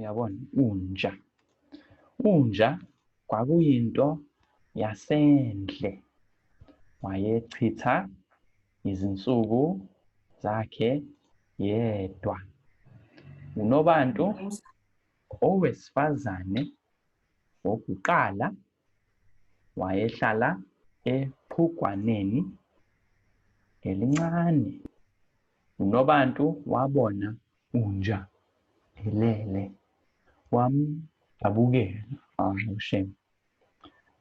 uyabona unja. Unja kwakuyinto yasendle. Wayechitha izinsuku zakhe yedwa. UNobantu owesifazane wokuqala wayehlala ephukwaneni elincane. UNobantu wabona unja elele, wamdabukela. Shame.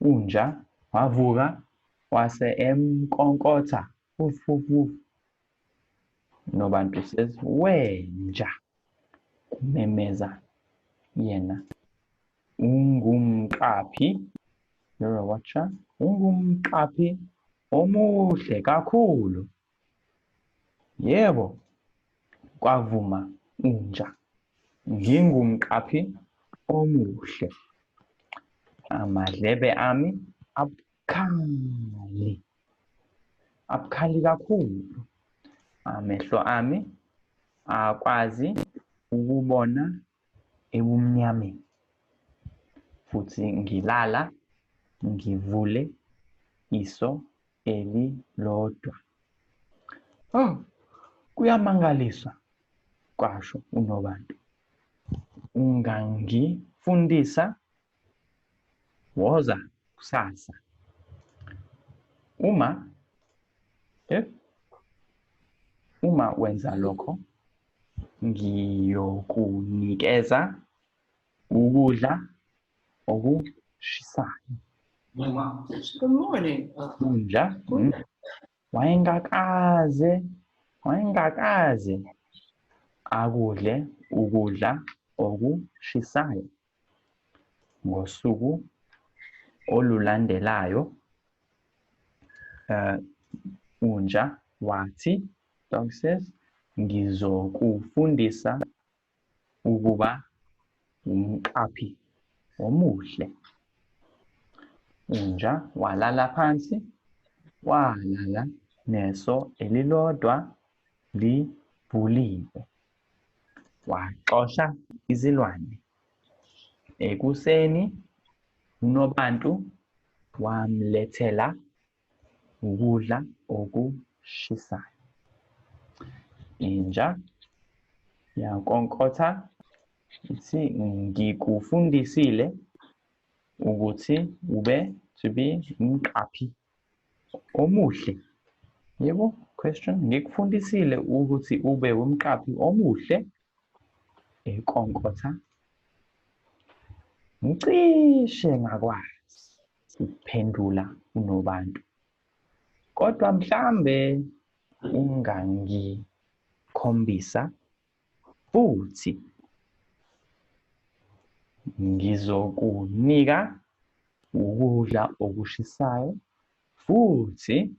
Unja wavuka wase emkonkotha. Uf, uf, uf. UNobantu says, wenja, kumemeza yena. Ungumqaphi, you're a watcher, ungumqaphi omuhle kakhulu. Yebo, kwavuma unja, ngingumqaphi omuhle. Amadlebe ami abukhali kakhulu. Amehlo ami akwazi ukubona ebumnyameni. Futhi ngilala ngivule iso elilodwa. Oh, kuyamangalisa, kwasho uNobantu. Ungangifundisa? Woza kusasa. Uma wenza lokho, ngiyokunikeza ukudla okushisayo. Good morning. Unja wayengakaze akudle ukudla okushisayo. Ngosuku olulandelayo, unja wathi, dog says, ngizokufundisa ukuba umqaphi omuhle. Unja walala phansi, walala neso elilodwa livuliwe. Waxosha izilwane. Ekuseni uNobantu wamlethela ukudla okushisayo. Inja yankonkotha ithi, ngikufundisile ukuthi to be umqaphi omuhle. Yebo, question. Ngikufundisile ukuthi ube umqaphi omuhle. Enkonkotha ngicishe ngakwazi ukuphendula uNobantu. Kodwa mhlambe ungangikhombisa futhi ngizokunika ukudla okushisayo futhi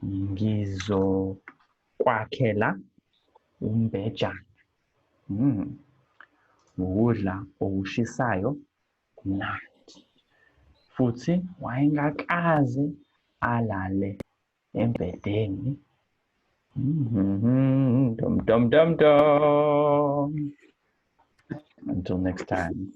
ngizokwakhela umbhejana. Ukudla okushisayo kumnandi. Futhi wayengakaze alale embedeni. Dum dum dum dum. Until next time.